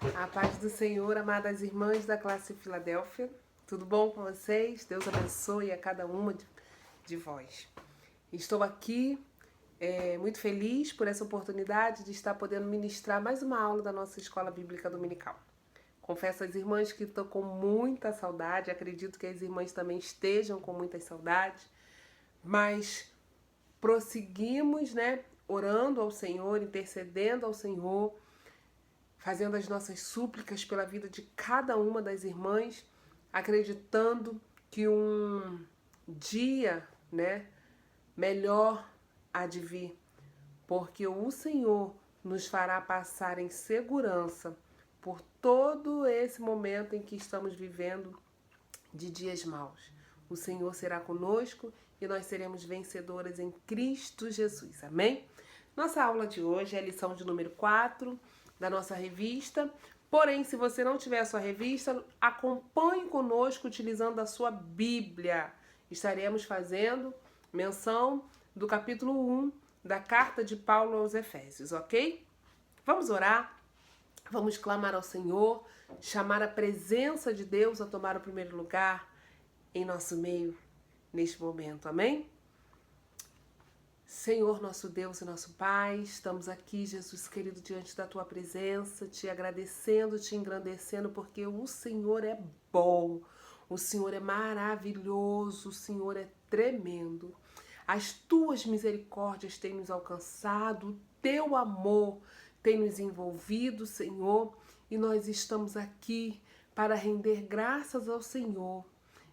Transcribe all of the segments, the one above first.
A paz do Senhor, amadas irmãs da classe Filadélfia. Tudo bom com vocês? Deus abençoe a cada uma de vós. Estou aqui muito feliz por essa oportunidade de estar podendo ministrar mais uma aula da nossa Escola Bíblica Dominical. Confesso às irmãs que estou com muita saudade, acredito que as irmãs também estejam com muitas saudades, mas prosseguimos, orando ao Senhor, intercedendo ao Senhor, fazendo as nossas súplicas pela vida de cada uma das irmãs, acreditando que um dia, melhor há de vir, porque o Senhor nos fará passar em segurança por todo esse momento em que estamos vivendo de dias maus. O Senhor será conosco e nós seremos vencedoras em Cristo Jesus. Amém? Nossa aula de hoje é a lição de número 4 da nossa revista. Porém, se você não tiver a sua revista, acompanhe conosco utilizando a sua Bíblia. Estaremos fazendo menção do capítulo 1 da carta de Paulo aos Efésios, ok? Vamos orar, vamos clamar ao Senhor, chamar a presença de Deus a tomar o primeiro lugar em nosso meio neste momento, amém? Senhor, nosso Deus e nosso Pai, estamos aqui, Jesus querido, diante da Tua presença, te agradecendo, te engrandecendo, porque o Senhor é bom, o Senhor é maravilhoso, o Senhor é tremendo. As Tuas misericórdias têm nos alcançado, o Teu amor tem nos envolvido, Senhor, e nós estamos aqui para render graças ao Senhor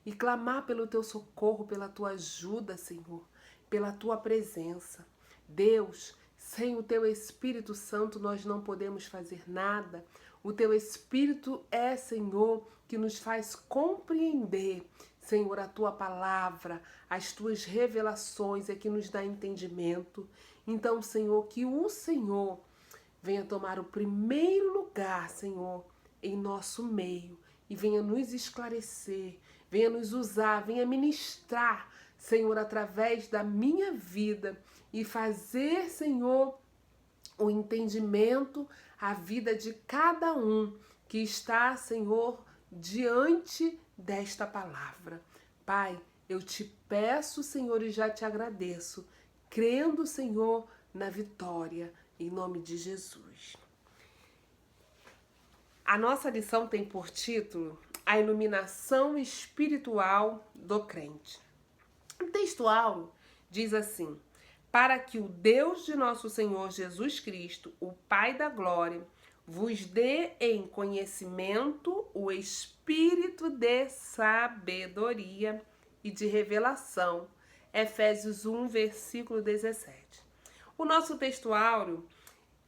e clamar pelo Teu socorro, pela Tua ajuda, Senhor, pela Tua presença. Deus, sem o Teu Espírito Santo nós não podemos fazer nada. O Teu Espírito é, Senhor, que nos faz compreender, Senhor, a Tua palavra, as Tuas revelações, é que nos dá entendimento. Então, Senhor, que o Senhor venha tomar o primeiro lugar, Senhor, em nosso meio e venha nos esclarecer, venha nos usar, venha ministrar, Senhor, através da minha vida e fazer, Senhor, o entendimento, a vida de cada um que está, Senhor, diante desta palavra. Pai, eu te peço, Senhor, e já te agradeço, crendo, Senhor, na vitória, em nome de Jesus. A nossa lição tem por título A Iluminação Espiritual do Crente. O textual diz assim: para que o Deus de nosso Senhor Jesus Cristo, o Pai da Glória, vos dê em conhecimento o espírito de sabedoria e de revelação. Efésios 1, versículo 17. O nosso textuário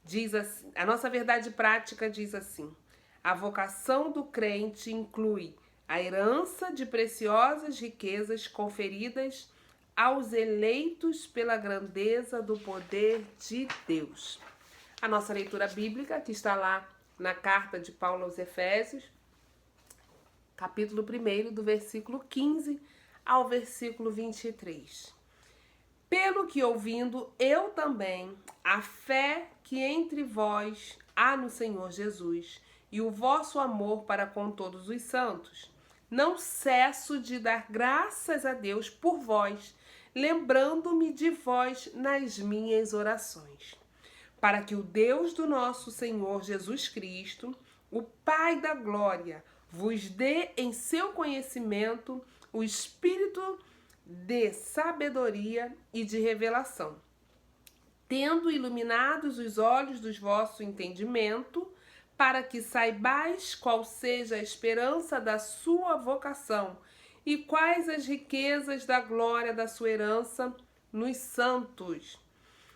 diz assim, a nossa verdade prática diz assim: a vocação do crente inclui a herança de preciosas riquezas conferidas aos eleitos pela grandeza do poder de Deus. A nossa leitura bíblica, que está lá na carta de Paulo aos Efésios, capítulo 1, do versículo 15 ao versículo 23. Pelo que ouvindo, eu também, a fé que entre vós há no Senhor Jesus e o vosso amor para com todos os santos, não cesso de dar graças a Deus por vós, lembrando-me de vós nas minhas orações, para que o Deus do nosso Senhor Jesus Cristo, o Pai da Glória, vos dê em seu conhecimento o Espírito de sabedoria e de revelação, tendo iluminados os olhos do vosso entendimento, para que saibais qual seja a esperança da sua vocação e quais as riquezas da glória da sua herança nos santos,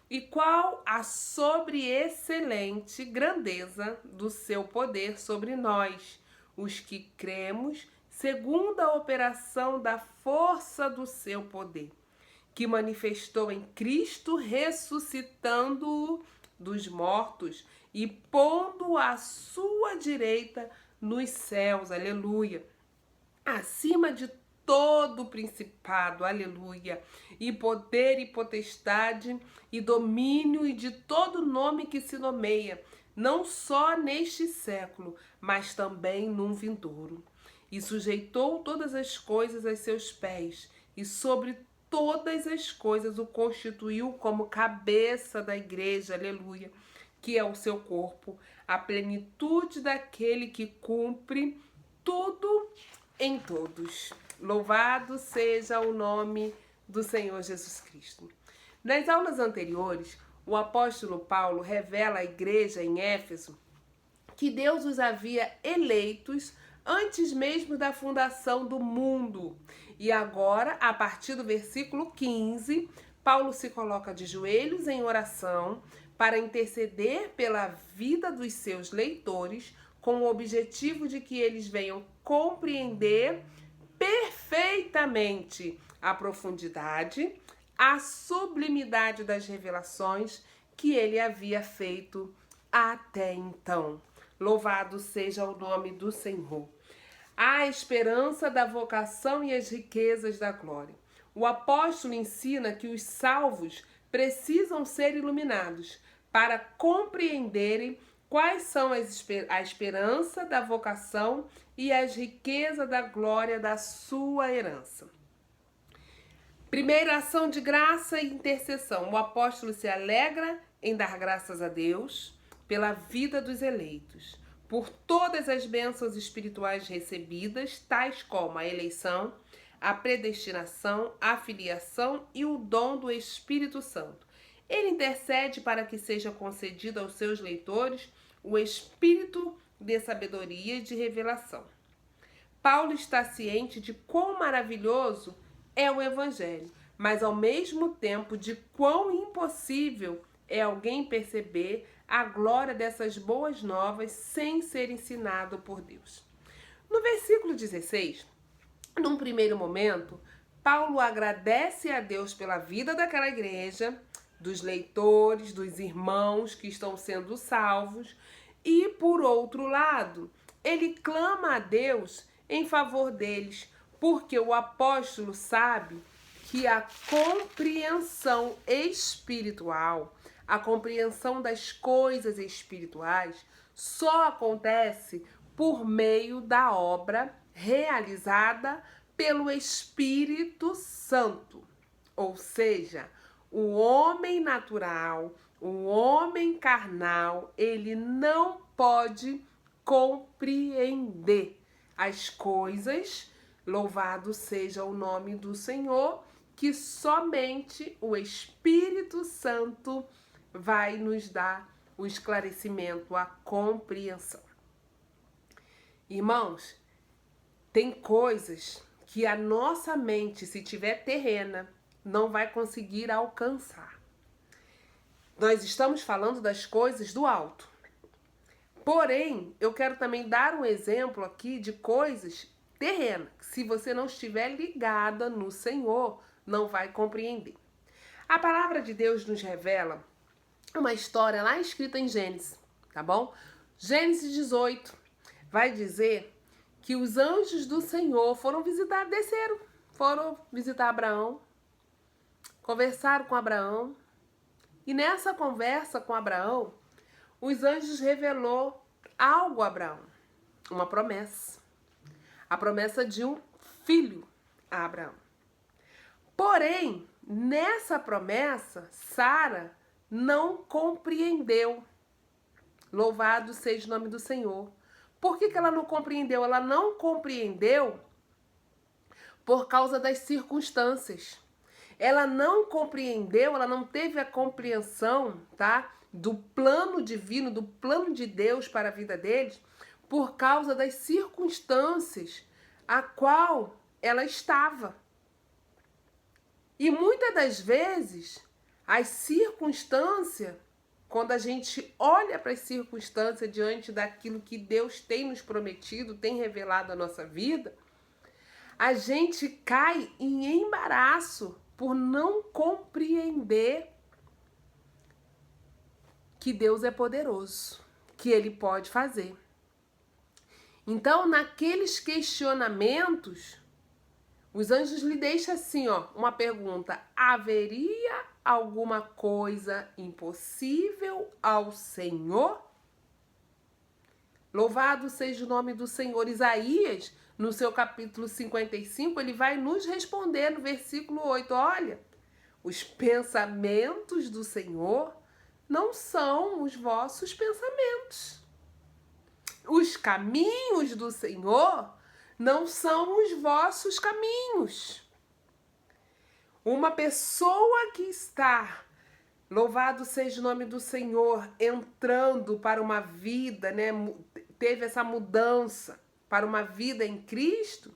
e qual a sobreexcelente grandeza do seu poder sobre nós, os que cremos, segundo a operação da força do seu poder, que manifestou em Cristo, ressuscitando-o dos mortos e pondo-o à sua direita nos céus, aleluia, acima de todo principado, aleluia, e poder e potestade e domínio e de todo nome que se nomeia, não só neste século, mas também num vindouro. E sujeitou todas as coisas a seus pés, e sobre todas as coisas o constituiu como cabeça da igreja, aleluia, que é o seu corpo, a plenitude daquele que cumpre tudo em todos. Louvado seja o nome do Senhor Jesus Cristo. Nas aulas anteriores, o apóstolo Paulo revela à igreja em Éfeso que Deus os havia eleitos antes mesmo da fundação do mundo. E agora, a partir do versículo 15, Paulo se coloca de joelhos em oração para interceder pela vida dos seus leitores, com o objetivo de que eles venham compreender perfeitamente a profundidade, a sublimidade das revelações que ele havia feito até então. Louvado seja o nome do Senhor. A esperança da vocação e as riquezas da glória. O apóstolo ensina que os salvos precisam ser iluminados para compreenderem quais são a esperança da vocação e as riquezas da glória da sua herança. Primeira ação de graça e intercessão. O apóstolo se alegra em dar graças a Deus pela vida dos eleitos, por todas as bênçãos espirituais recebidas, tais como a eleição, a predestinação, a filiação e o dom do Espírito Santo. Ele intercede para que seja concedido aos seus leitores o espírito de sabedoria e de revelação. Paulo está ciente de quão maravilhoso é o Evangelho, mas ao mesmo tempo de quão impossível é alguém perceber a glória dessas boas novas sem ser ensinado por Deus. No versículo 16, num primeiro momento, Paulo agradece a Deus pela vida daquela igreja, dos leitores, dos irmãos que estão sendo salvos, e por outro lado, ele clama a Deus em favor deles, porque o apóstolo sabe que a compreensão espiritual, a compreensão das coisas espirituais, só acontece por meio da obra realizada pelo Espírito Santo. Ou seja, o homem natural, o homem carnal, ele não pode compreender as coisas. Louvado seja o nome do Senhor, que somente o Espírito Santo vai nos dar o esclarecimento, a compreensão. Irmãos, tem coisas que a nossa mente, se tiver terrena, não vai conseguir alcançar. Nós estamos falando das coisas do alto. Porém, eu quero também dar um exemplo aqui de coisas terrenas, que se você não estiver ligada no Senhor, não vai compreender. A palavra de Deus nos revela uma história lá escrita em Gênesis, tá bom? Gênesis 18 vai dizer que os anjos do Senhor desceram, foram visitar Abraão, conversaram com Abraão, e nessa conversa com Abraão, os anjos revelou algo a Abraão, uma promessa. A promessa de um filho a Abraão. Porém, nessa promessa, Sara não compreendeu. Louvado seja o nome do Senhor. Por que ela não compreendeu? Ela não compreendeu por causa das circunstâncias. Ela não compreendeu, ela não teve a compreensão, tá? Do plano divino, do plano de Deus para a vida deles, por causa das circunstâncias a qual ela estava. E muitas das vezes, as circunstâncias, quando a gente olha para as circunstâncias diante daquilo que Deus tem nos prometido, tem revelado à nossa vida, a gente cai em embaraço por não compreender que Deus é poderoso, que Ele pode fazer. Então, naqueles questionamentos, os anjos lhe deixam assim, ó, uma pergunta: haveria alguma coisa impossível ao Senhor? Louvado seja o nome do Senhor. Isaías, no seu capítulo 55, ele vai nos responder no versículo 8. Olha, os pensamentos do Senhor não são os vossos pensamentos. Os caminhos do Senhor não são os vossos caminhos. Uma pessoa que está, louvado seja o nome do Senhor, entrando para uma vida, né, teve essa mudança para uma vida em Cristo,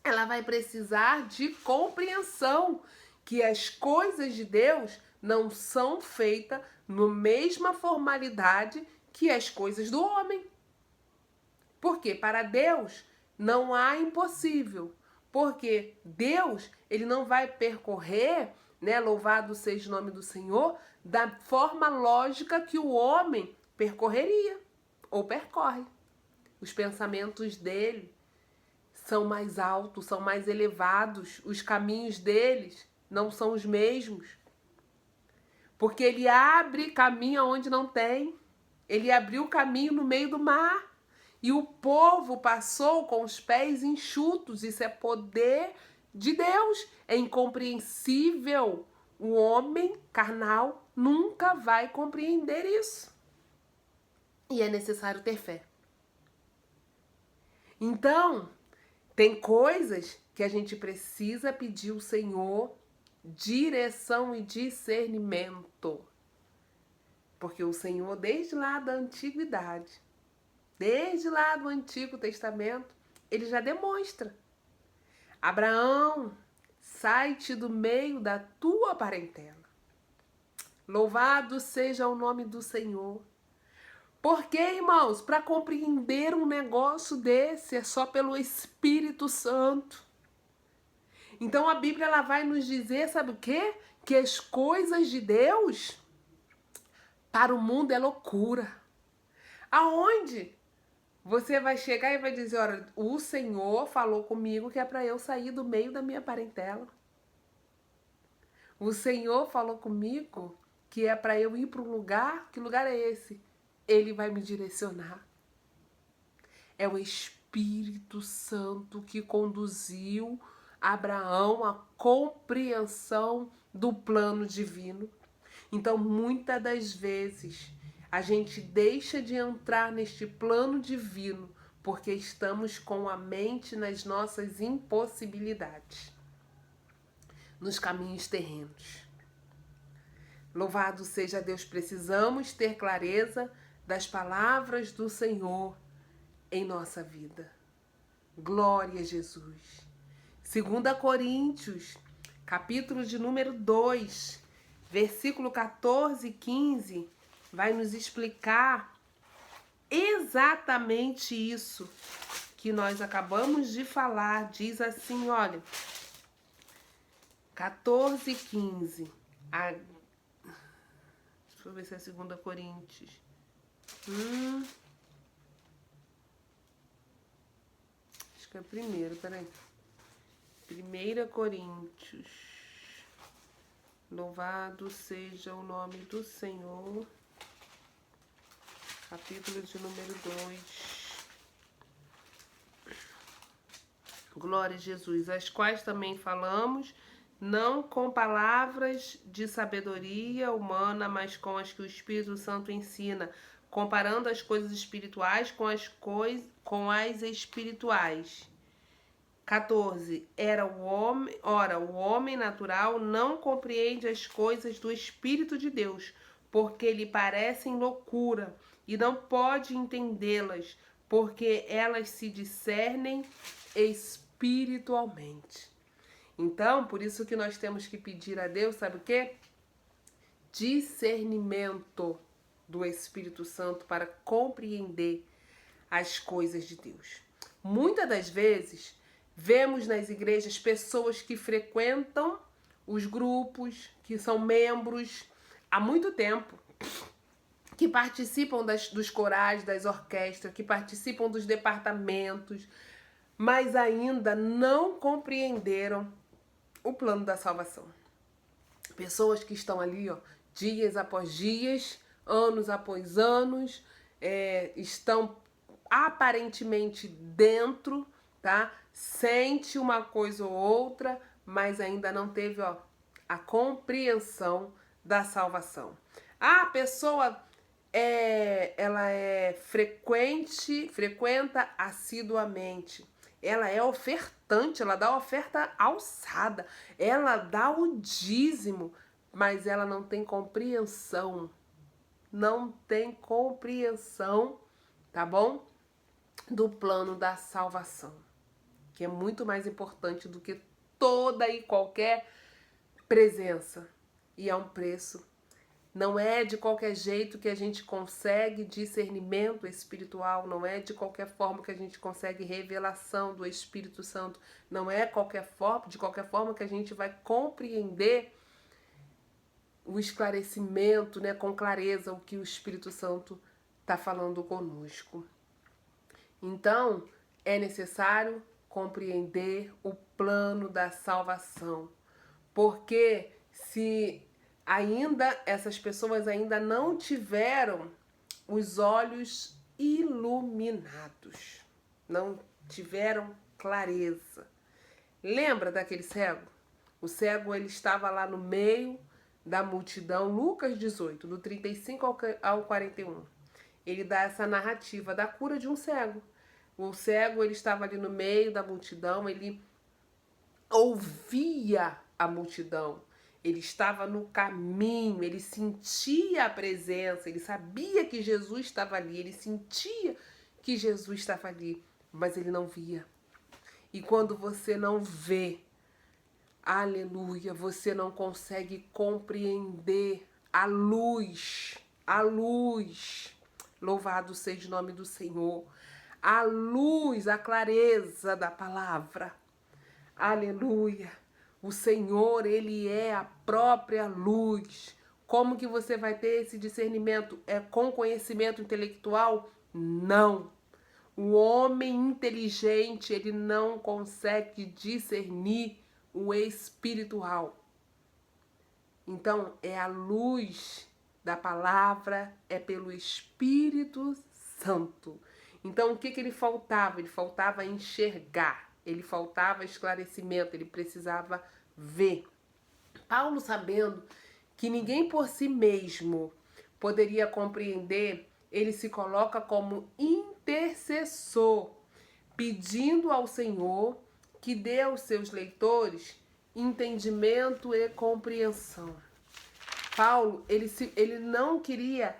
ela vai precisar de compreensão que as coisas de Deus não são feitas na mesma formalidade que as coisas do homem. Porque para Deus não há impossível. Porque Deus, ele não vai percorrer, né, louvado seja o nome do Senhor, da forma lógica que o homem percorreria ou percorre. Os pensamentos dele são mais altos, são mais elevados, os caminhos deles não são os mesmos. Porque ele abre caminho onde não tem. Ele abriu caminho no meio do mar. E o povo passou com os pés enxutos. Isso é poder de Deus. É incompreensível. O homem carnal nunca vai compreender isso. E é necessário ter fé. Então, tem coisas que a gente precisa pedir ao Senhor direção e discernimento. Porque o Senhor, desde lá da antiguidade, desde lá do Antigo Testamento, ele já demonstra. Abraão, sai-te do meio da tua parentela. Louvado seja o nome do Senhor. Porque, irmãos, para compreender um negócio desse é só pelo Espírito Santo. Então a Bíblia ela vai nos dizer, sabe o quê? Que as coisas de Deus para o mundo é loucura. Aonde você vai chegar e vai dizer, olha, o Senhor falou comigo que é para eu sair do meio da minha parentela. O Senhor falou comigo que é para eu ir para um lugar. Que lugar é esse? Ele vai me direcionar. É o Espírito Santo que conduziu Abraão à compreensão do plano divino. Então, muitas das vezes, a gente deixa de entrar neste plano divino porque estamos com a mente nas nossas impossibilidades, nos caminhos terrenos. Louvado seja Deus, precisamos ter clareza das palavras do Senhor em nossa vida. Glória a Jesus. 2 Coríntios, capítulo de número 2, versículo 14 e 15, vai nos explicar exatamente isso que nós acabamos de falar. Diz assim, olha, 14 e 15. Deixa eu ver se é 2 Coríntios. Acho que é primeiro, peraí. 1 Coríntios. Louvado seja o nome do Senhor. Capítulo de número 2. Glória a Jesus. As quais também falamos, não com palavras de sabedoria humana, mas com as que o Espírito Santo ensina, comparando as coisas espirituais com as espirituais. 14. Ora, o homem natural não compreende as coisas do Espírito de Deus, porque lhe parecem loucura, e não pode entendê-las, porque elas se discernem espiritualmente. Então, por isso que nós temos que pedir a Deus, sabe o quê? Discernimento do Espírito Santo para compreender as coisas de Deus. Muitas das vezes, vemos nas igrejas pessoas que frequentam os grupos, que são membros há muito tempo, que participam dos corais, das orquestras, que participam dos departamentos, mas ainda não compreenderam o plano da salvação. Pessoas que estão ali, ó, dias após dias, anos após anos, estão aparentemente dentro, tá? Sente uma coisa ou outra, mas ainda não teve, ó, a compreensão da salvação. A pessoa ela é frequenta assiduamente. Ela é ofertante, ela dá oferta alçada, ela dá o dízimo, mas ela não tem compreensão. Não tem compreensão, tá bom? Do plano da salvação, que é muito mais importante do que toda e qualquer presença. E é um preço. Não é de qualquer jeito que a gente consegue discernimento espiritual, não é de qualquer forma que a gente consegue revelação do Espírito Santo, não é de qualquer forma que a gente vai compreender o esclarecimento, né, com clareza, o que o Espírito Santo está falando conosco. Então, é necessário compreender o plano da salvação, porque se ainda essas pessoas ainda não tiveram os olhos iluminados, não tiveram clareza. Lembra daquele cego? O cego, ele estava lá no meio da multidão, Lucas 18, do 35 ao 41. Ele dá essa narrativa da cura de um cego. O cego, ele estava ali no meio da multidão, ele ouvia a multidão. Ele estava no caminho, ele sentia a presença, ele sabia que Jesus estava ali, ele sentia que Jesus estava ali, mas ele não via. E quando você não vê, aleluia, você não consegue compreender a luz, louvado seja o nome do Senhor, a luz, a clareza da palavra, aleluia. O Senhor, Ele é a própria luz. Como que você vai ter esse discernimento? É com conhecimento intelectual? Não. O homem inteligente, ele não consegue discernir o espiritual. Então, é a luz da palavra, é pelo Espírito Santo. Então, o que ele faltava? Ele faltava enxergar. Ele faltava esclarecimento, ele precisava ver. Paulo, sabendo que ninguém por si mesmo poderia compreender, ele se coloca como intercessor, pedindo ao Senhor que dê aos seus leitores entendimento e compreensão. Paulo, ele não queria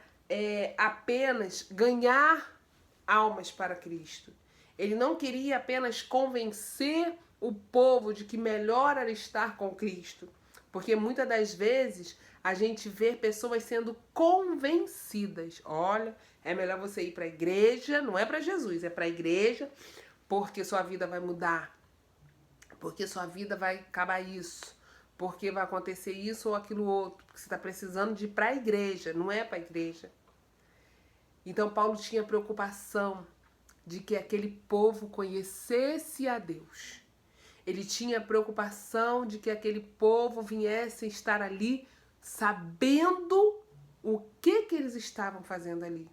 apenas ganhar almas para Cristo. Ele não queria apenas convencer o povo de que melhor era estar com Cristo. Porque muitas das vezes a gente vê pessoas sendo convencidas. Olha, é melhor você ir para a igreja, não é para Jesus, é para a igreja, porque sua vida vai mudar. Porque sua vida vai acabar isso. Porque vai acontecer isso ou aquilo outro. Porque você está precisando de ir para a igreja, não é para a igreja. Então Paulo tinha preocupação de que aquele povo conhecesse a Deus. Ele tinha preocupação de que aquele povo viesse estar ali sabendo o que eles estavam fazendo ali.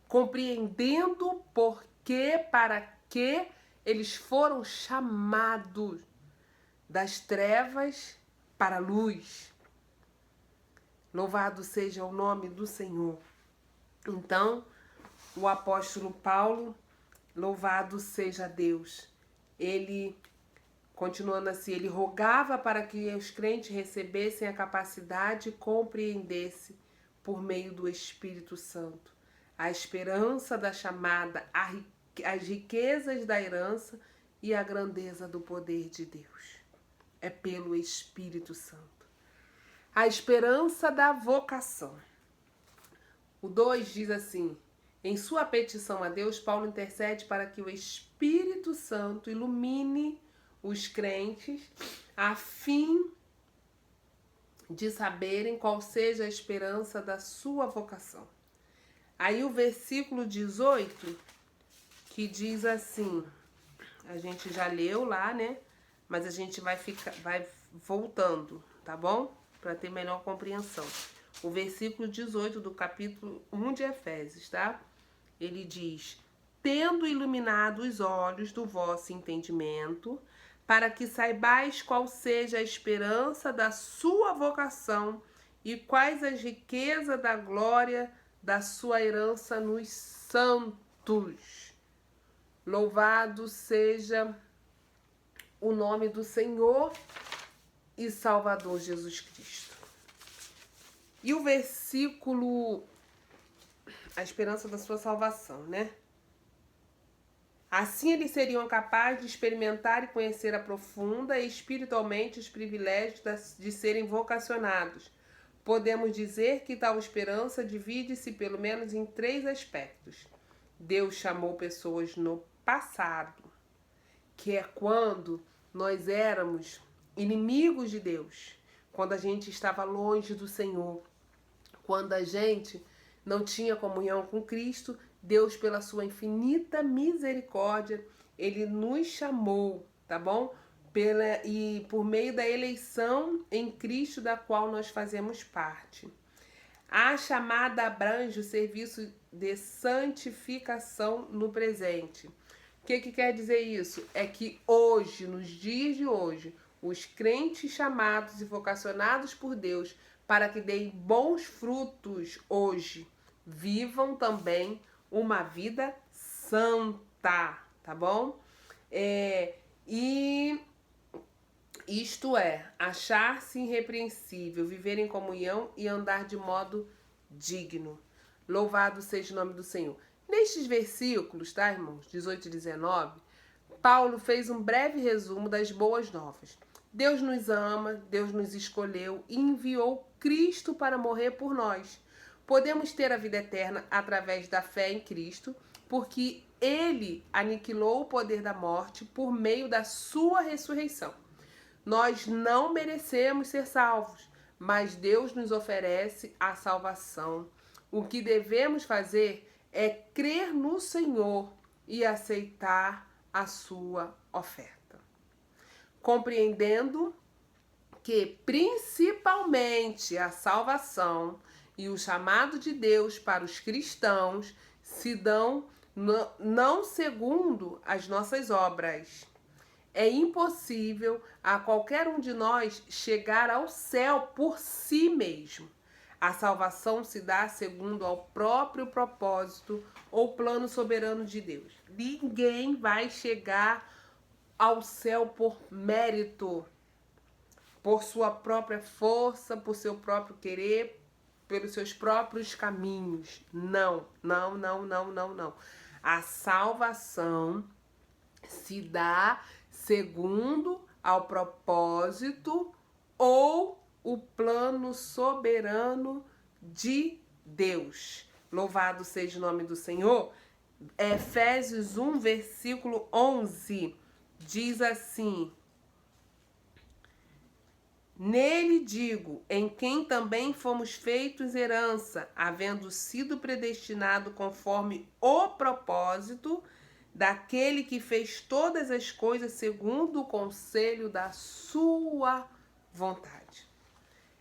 Compreendendo por que, para que eles foram chamados das trevas para a luz. Louvado seja o nome do Senhor. Então, o apóstolo Paulo, louvado seja Deus, ele, continuando assim, ele rogava para que os crentes recebessem a capacidade e compreendessem, por meio do Espírito Santo, a esperança da chamada, as riquezas da herança e a grandeza do poder de Deus. É pelo Espírito Santo. A esperança da vocação. O 2 diz assim: em sua petição a Deus, Paulo intercede para que o Espírito Santo ilumine os crentes a fim de saberem qual seja a esperança da sua vocação. Aí o versículo 18, que diz assim, a gente já leu lá, né? Mas a gente vai voltando, tá bom? Para ter melhor compreensão. O versículo 18 do capítulo 1 de Efésios, tá? Ele diz: tendo iluminado os olhos do vosso entendimento, para que saibais qual seja a esperança da sua vocação e quais as riquezas da glória da sua herança nos santos. Louvado seja o nome do Senhor e Salvador Jesus Cristo. E o versículo, a esperança da sua salvação, né? Assim eles seriam capazes de experimentar e conhecer a profunda e espiritualmente os privilégios de serem vocacionados. Podemos dizer que tal esperança divide-se pelo menos em 3 aspectos. Deus chamou pessoas no passado, que é quando nós éramos inimigos de Deus, quando a gente estava longe do Senhor, quando a gente não tinha comunhão com Cristo. Deus, pela sua infinita misericórdia, Ele nos chamou, tá bom? E por meio da eleição em Cristo, da qual nós fazemos parte. A chamada abrange o serviço de santificação no presente. O que quer dizer isso? É que hoje, nos dias de hoje, os crentes chamados e vocacionados por Deus para que deem bons frutos hoje, vivam também uma vida santa, tá bom? E isto é, achar-se irrepreensível, viver em comunhão e andar de modo digno. Louvado seja o nome do Senhor. Nestes versículos, tá, irmãos, 18 e 19, Paulo fez um breve resumo das boas novas. Deus nos ama, Deus nos escolheu e enviou Cristo para morrer por nós. Podemos ter a vida eterna através da fé em Cristo, porque Ele aniquilou o poder da morte por meio da sua ressurreição. Nós não merecemos ser salvos, mas Deus nos oferece a salvação. O que devemos fazer é crer no Senhor e aceitar a sua oferta. Compreendendo que principalmente a salvação e o chamado de Deus para os cristãos se dão não segundo as nossas obras. É impossível a qualquer um de nós chegar ao céu por si mesmo. A salvação se dá segundo ao próprio propósito ou plano soberano de Deus. Ninguém vai chegar ao céu por mérito, por sua própria força, por seu próprio querer, pelos seus próprios caminhos. Não. A salvação se dá segundo ao propósito ou o plano soberano de Deus. Louvado seja o nome do Senhor. Efésios 1, versículo 11, diz assim: Nele digo, em quem também fomos feitos herança, havendo sido predestinado conforme o propósito daquele que fez todas as coisas segundo o conselho da sua vontade.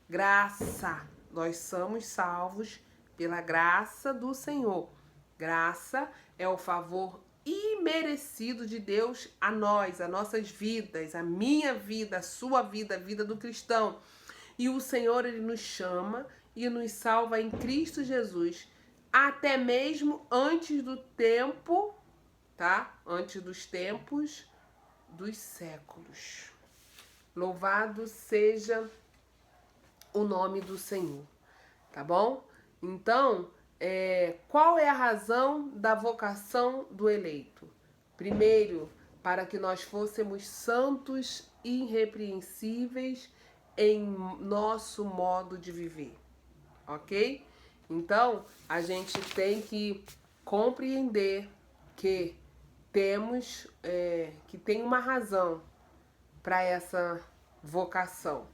Graça, nós somos salvos pela graça do Senhor. Graça é o favor imerecido de Deus a nós, a nossas vidas, a minha vida, a sua vida, a vida do cristão. E o Senhor, Ele nos chama e nos salva em Cristo Jesus, até mesmo antes do tempo, tá? Antes dos tempos dos séculos. Louvado seja o nome do Senhor, tá bom? Então, qual é a razão da vocação do eleito? Primeiro, para que nós fôssemos santos e irrepreensíveis em nosso modo de viver, ok? Então, a gente tem que compreender que temos, que tem uma razão para essa vocação,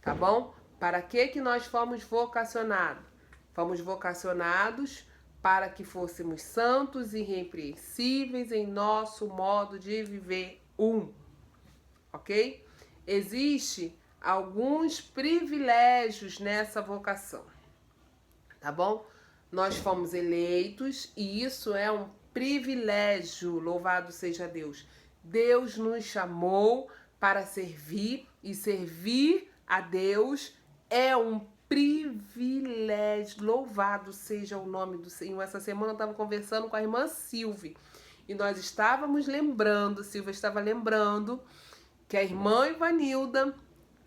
tá bom? Para que nós fomos vocacionados? Fomos vocacionados para que fôssemos santos e irrepreensíveis em nosso modo de viver ok? Existem alguns privilégios nessa vocação, tá bom? Nós fomos eleitos e isso é um privilégio, louvado seja Deus. Deus nos chamou para servir e servir a Deus é um privilégio. Louvado seja o nome do Senhor. Essa semana eu estava conversando com a irmã Silvia e nós estávamos lembrando, Silvia estava lembrando que a irmã Ivanilda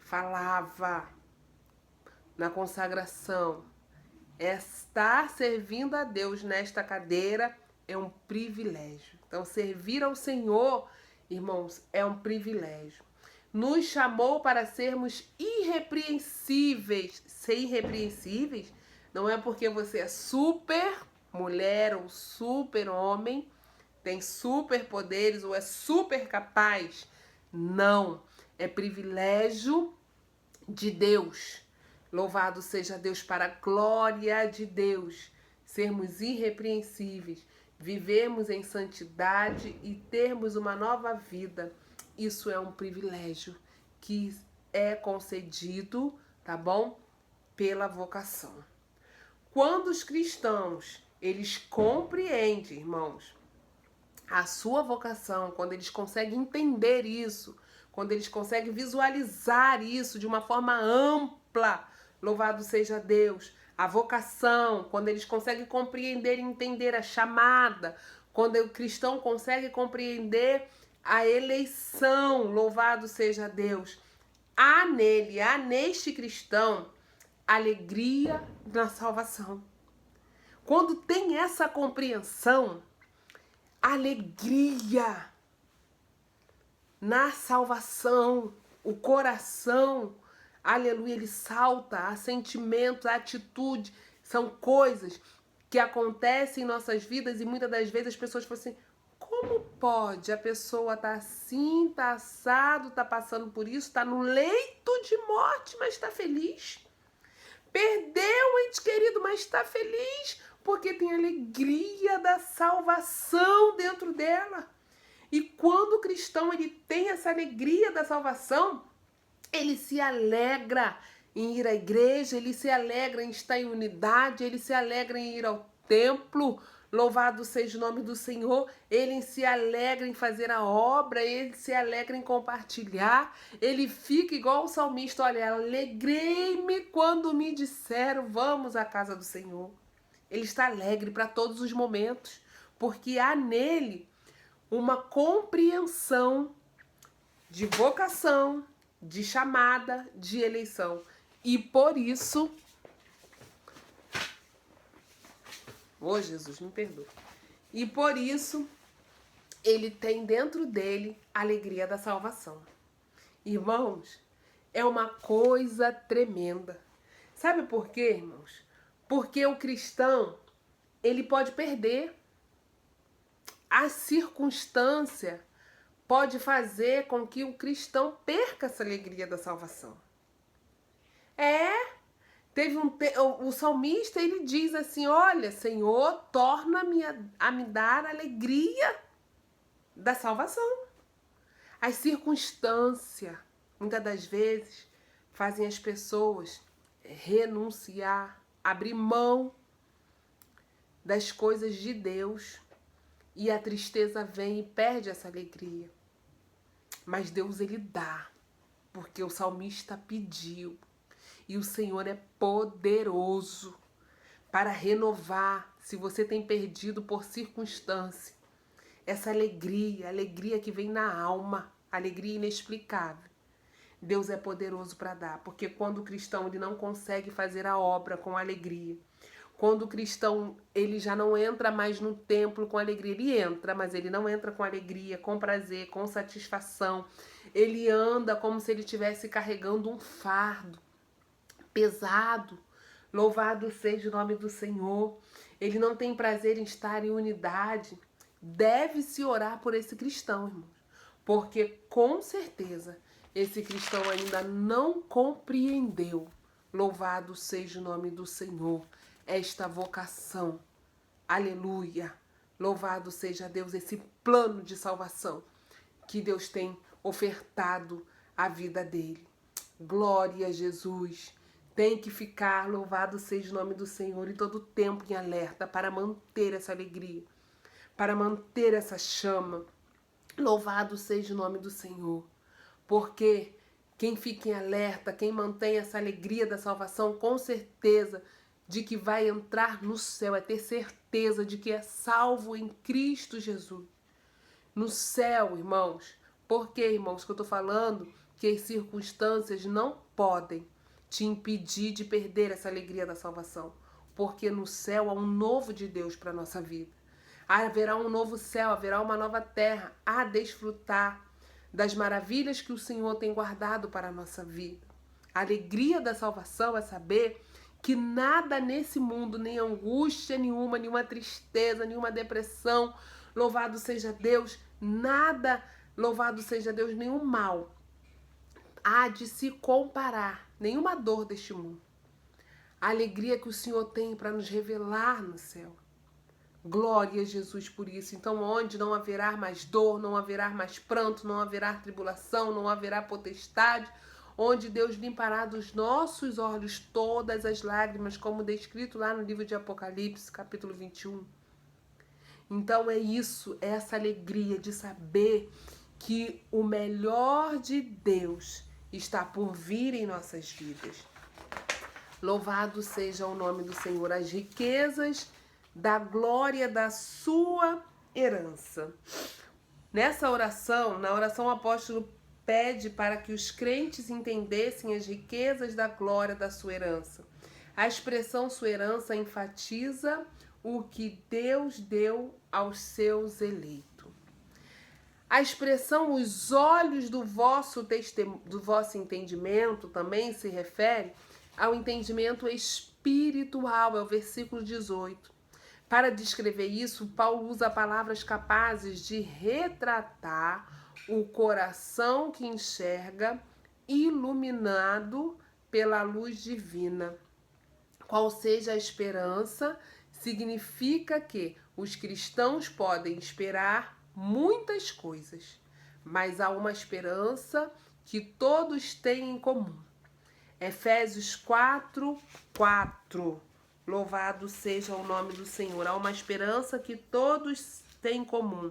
falava na consagração: estar servindo a Deus nesta cadeira é um privilégio. Então, servir ao Senhor, irmãos, é um privilégio. Nos chamou para sermos irrepreensíveis. Ser irrepreensíveis não é porque você é super mulher ou super homem, tem super poderes ou é super capaz. Não. É privilégio de Deus. Louvado seja Deus, para a glória de Deus. Sermos irrepreensíveis, vivermos em santidade e termos uma nova vida. Isso é um privilégio que é concedido, tá bom? Pela vocação. Quando os cristãos, eles compreendem, irmãos, a sua vocação, quando eles conseguem entender isso, quando eles conseguem visualizar isso de uma forma ampla, louvado seja Deus, a vocação, quando eles conseguem compreender e entender a chamada, quando o cristão consegue compreender a eleição, louvado seja Deus, há nele, há neste cristão, alegria na salvação. Quando tem essa compreensão, alegria na salvação, o coração, aleluia, ele salta, há sentimentos, há atitude, são coisas que acontecem em nossas vidas e muitas das vezes as pessoas falam assim: como pode? A pessoa tá assim, tá assado, tá passando por isso, tá no leito de morte, mas tá feliz. Perdeu um ente querido, mas está feliz porque tem alegria da salvação dentro dela. E quando o cristão ele tem essa alegria da salvação, ele se alegra em ir à igreja, ele se alegra em estar em unidade, ele se alegra em ir ao templo. Louvado seja o nome do Senhor. Ele se alegra em fazer a obra, ele se alegra em compartilhar. Ele fica igual o salmista: olha, alegrei-me quando me disseram, vamos à casa do Senhor. Ele está alegre para todos os momentos, porque há nele uma compreensão de vocação, de chamada, de eleição. E por isso, ô Jesus, me perdoa. E por isso, ele tem dentro dele a alegria da salvação. Irmãos, é uma coisa tremenda. Sabe por quê, irmãos? Porque o cristão, ele pode perder. A circunstância pode fazer com que o cristão perca essa alegria da salvação. O salmista, ele diz assim: olha, Senhor, torna-me a me dar a alegria da salvação. As circunstâncias, muitas das vezes, fazem as pessoas renunciar, abrir mão das coisas de Deus. E a tristeza vem e perde essa alegria. Mas Deus, ele dá, porque o salmista pediu. E o Senhor é poderoso para renovar, se você tem perdido por circunstância, essa alegria que vem na alma, alegria inexplicável. Deus é poderoso para dar, porque quando o cristão ele não consegue fazer a obra com alegria, quando o cristão ele já não entra mais no templo com alegria, ele entra, mas ele não entra com alegria, com prazer, com satisfação. Ele anda como se ele estivesse carregando um fardo pesado. Louvado seja o nome do Senhor. Ele não tem prazer em estar em unidade. Deve-se orar por esse cristão, irmãos, porque com certeza esse cristão ainda não compreendeu. Louvado seja o nome do Senhor. Esta vocação, aleluia, louvado seja Deus, esse plano de salvação que Deus tem ofertado à vida dele. Glória a Jesus, tem que ficar, louvado seja o nome do Senhor, em todo tempo em alerta para manter essa alegria, para manter essa chama. Louvado seja o nome do Senhor, porque quem fica em alerta, quem mantém essa alegria da salvação, com certeza de que vai entrar no céu, é ter certeza de que é salvo em Cristo Jesus. No céu, irmãos. Por que, irmãos, que eu estou falando que as circunstâncias não podem te impedir de perder essa alegria da salvação? Porque no céu há um novo de Deus para a nossa vida. Haverá um novo céu, haverá uma nova terra a desfrutar das maravilhas que o Senhor tem guardado para a nossa vida. A alegria da salvação é saber que nada nesse mundo, nem angústia nenhuma, nenhuma tristeza, nenhuma depressão, louvado seja Deus, nada, louvado seja Deus, nenhum mal há de se comparar, nenhuma dor deste mundo. A alegria que o Senhor tem para nos revelar no céu. Glória a Jesus por isso. Então, onde não haverá mais dor, não haverá mais pranto, não haverá tribulação, não haverá potestade, onde Deus limpará dos nossos olhos todas as lágrimas, como descrito lá no livro de Apocalipse, capítulo 21. Então é isso, é essa alegria de saber que o melhor de Deus está por vir em nossas vidas. Louvado seja o nome do Senhor, as riquezas da glória da sua herança. Nessa oração, na oração o apóstolo pede para que os crentes entendessem as riquezas da glória da sua herança. A expressão sua herança enfatiza o que Deus deu aos seus eleitos. A expressão os olhos do vosso entendimento também se refere ao entendimento espiritual, é o versículo 18. Para descrever isso, Paulo usa palavras capazes de retratar o coração que enxerga, iluminado pela luz divina. Qual seja a esperança, significa que os cristãos podem esperar muitas coisas, mas há uma esperança que todos têm em comum. Efésios 4:4. Louvado seja o nome do Senhor. Há uma esperança que todos têm em comum.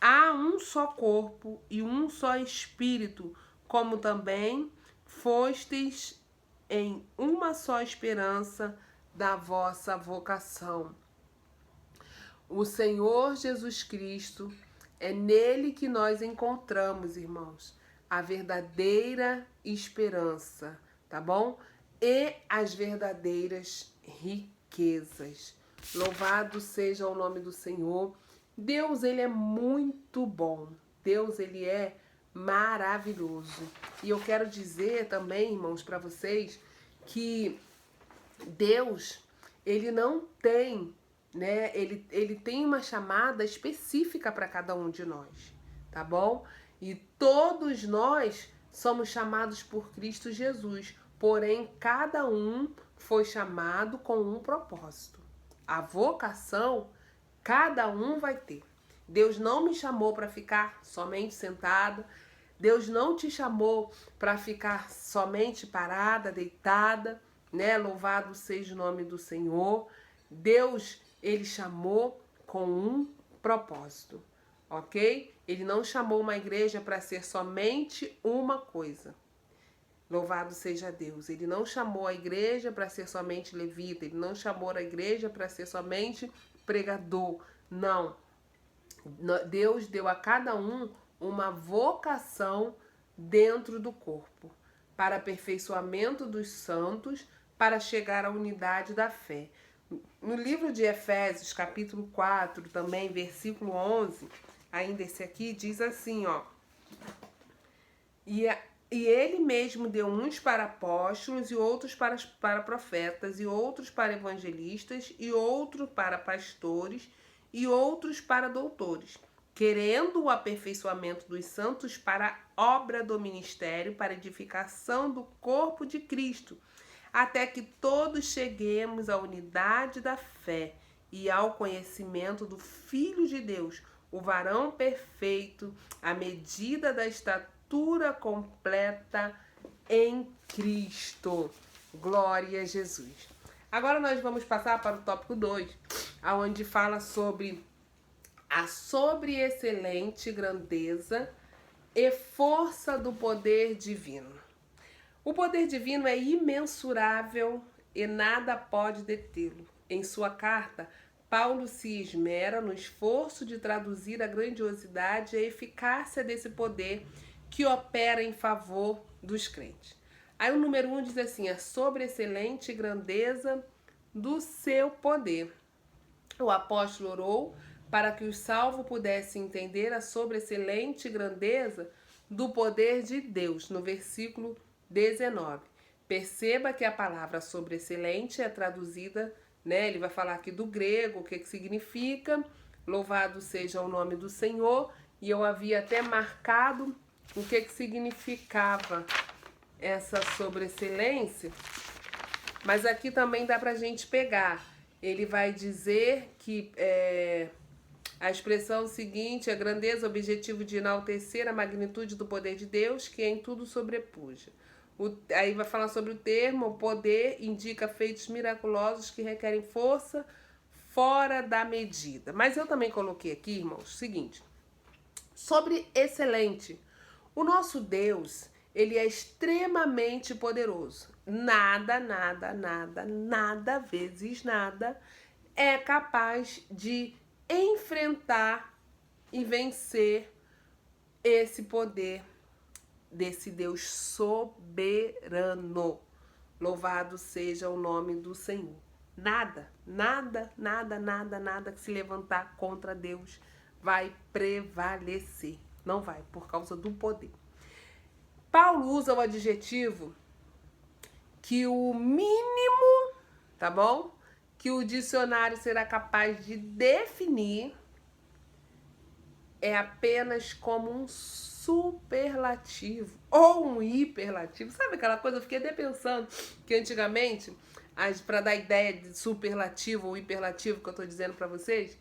Há um só corpo e um só espírito, como também fostes em uma só esperança da vossa vocação. O Senhor Jesus Cristo, é nele que nós encontramos, irmãos, a verdadeira esperança, tá bom? E as verdadeiras riquezas. Louvado seja o nome do Senhor. Deus, ele é muito bom. Deus, ele é maravilhoso. E eu quero dizer também, irmãos, para vocês, que Deus, ele não tem, né? Ele tem uma chamada específica para cada um de nós, tá bom? E todos nós somos chamados por Cristo Jesus. Porém, cada um foi chamado com um propósito. A vocação, cada um vai ter. Deus não me chamou para ficar somente sentada. Deus não te chamou para ficar somente parada, deitada, né? Louvado seja o nome do Senhor. Deus, ele chamou com um propósito, ok? Ele não chamou uma igreja para ser somente uma coisa. Louvado seja Deus. Ele não chamou a igreja para ser somente levita. Ele não chamou a igreja para ser somente pregador. Não. Deus deu a cada um uma vocação dentro do corpo, para aperfeiçoamento dos santos, para chegar à unidade da fé. No livro de Efésios, capítulo 4, também, versículo 11, ainda esse aqui, diz assim, ó. E ele mesmo deu uns para apóstolos, e outros para profetas, e outros para evangelistas, e outros para pastores, e outros para doutores, querendo o aperfeiçoamento dos santos para a obra do ministério, para a edificação do corpo de Cristo, até que todos cheguemos à unidade da fé e ao conhecimento do Filho de Deus, o varão perfeito, à medida da estatura completa em Cristo. Glória a Jesus. Agora nós vamos passar para o tópico 2, onde fala sobre a sobreexcelente grandeza e força do poder divino. O poder divino é imensurável e nada pode detê-lo. Em sua carta, Paulo se esmera no esforço de traduzir a grandiosidade e a eficácia desse poder que opera em favor dos crentes. Aí o número 1 diz assim, a sobreexcelente grandeza do seu poder. O apóstolo orou para que os salvos pudessem entender a sobreexcelente grandeza do poder de Deus, no versículo 19. Perceba que a palavra sobreexcelente é traduzida, né? Ele vai falar aqui do grego, o que significa. Louvado seja o nome do Senhor. E eu havia até marcado o que significava essa sobreexcelência. Mas aqui também dá pra gente pegar. Ele vai dizer que a expressão seguinte, a grandeza, o objetivo de enaltecer a magnitude do poder de Deus, que em tudo sobrepuja. Aí vai falar sobre o termo, o poder indica feitos miraculosos que requerem força fora da medida. Mas eu também coloquei aqui, irmãos, o seguinte, sobre excelente. O nosso Deus, ele é extremamente poderoso. Nada vezes nada é capaz de enfrentar e vencer esse poder desse Deus soberano. Louvado seja o nome do Senhor. Nada que se levantar contra Deus vai prevalecer. Não vai, por causa do poder. Paulo usa o adjetivo que o mínimo, tá bom? Que o dicionário será capaz de definir é apenas como um superlativo ou um hiperlativo. Sabe aquela coisa? Eu fiquei até pensando que antigamente, para dar ideia de superlativo ou hiperlativo que eu tô dizendo para vocês,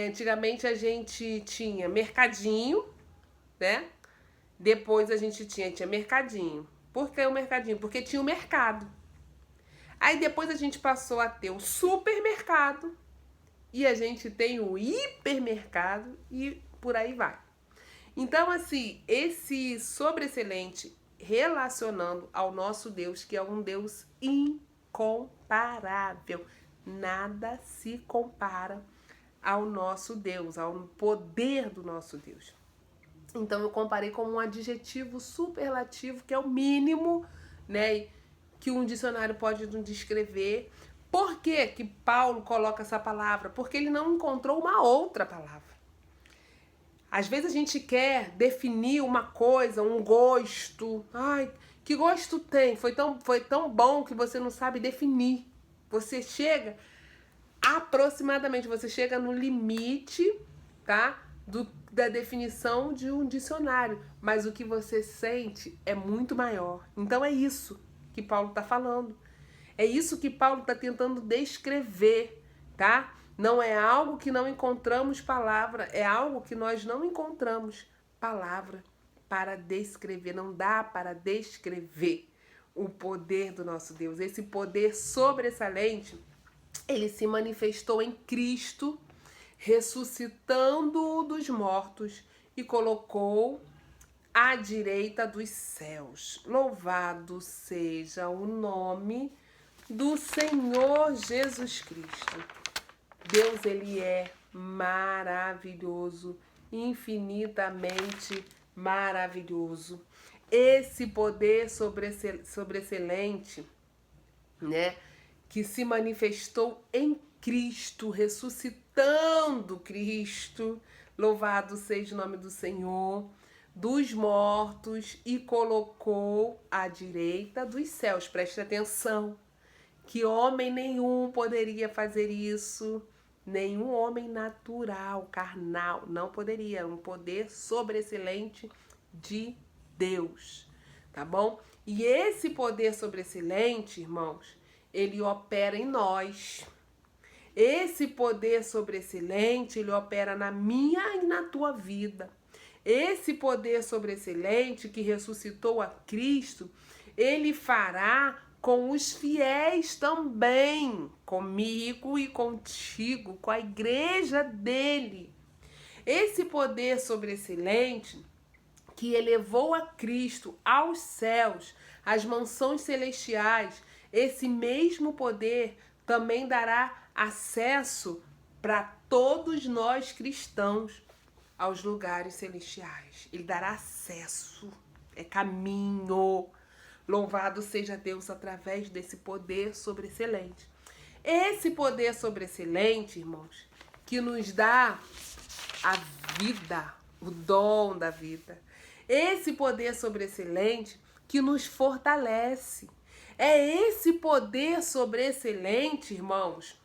antigamente a gente tinha mercadinho, né? Depois a gente tinha mercadinho. Por que o mercadinho? Porque tinha o mercado. Aí depois a gente passou a ter o supermercado e a gente tem o hipermercado e por aí vai. Então, assim, esse sobreexcelente relacionando ao nosso Deus, que é um Deus incomparável. Nada se compara ao nosso Deus, ao poder do nosso Deus. Então eu comparei com um adjetivo superlativo, que é o mínimo, né, que um dicionário pode descrever. Por que que Paulo coloca essa palavra? Porque ele não encontrou uma outra palavra. Às vezes a gente quer definir uma coisa, um gosto. Ai, que gosto tem? Foi tão bom que você não sabe definir. Você chega aproximadamente, você chega no limite, tá? Da definição de um dicionário. Mas o que você sente é muito maior. Então é isso que Paulo está falando. É isso que Paulo está tentando descrever, tá? Não é algo que não encontramos palavra, é algo que nós não encontramos palavra para descrever. Não dá para descrever o poder do nosso Deus. Esse poder sobressalente, ele se manifestou em Cristo, ressuscitando-o dos mortos e colocou à direita dos céus. Louvado seja o nome do Senhor Jesus Cristo. Deus, ele é maravilhoso, infinitamente maravilhoso. Esse poder sobreexcelente, né, que se manifestou em Cristo, ressuscitando Cristo, louvado seja o nome do Senhor, dos mortos e colocou à direita dos céus. Preste atenção, que homem nenhum poderia fazer isso, nenhum homem natural, carnal, não poderia. Um poder sobreexcelente de Deus, tá bom? E esse poder sobreexcelente, irmãos, ele opera em nós. Esse poder sobreexcelente, ele opera na minha e na tua vida. Esse poder sobreexcelente que ressuscitou a Cristo, ele fará com os fiéis também, comigo e contigo, com a igreja dele. Esse poder sobreexcelente que elevou a Cristo aos céus, às mansões celestiais, esse mesmo poder também dará acesso para todos nós cristãos aos lugares celestiais. Ele dará acesso, é caminho. Louvado seja Deus através desse poder sobreexcelente. Esse poder sobreexcelente, irmãos, que nos dá a vida, o dom da vida. Esse poder sobreexcelente que nos fortalece. É esse poder sobreexcelente, irmãos,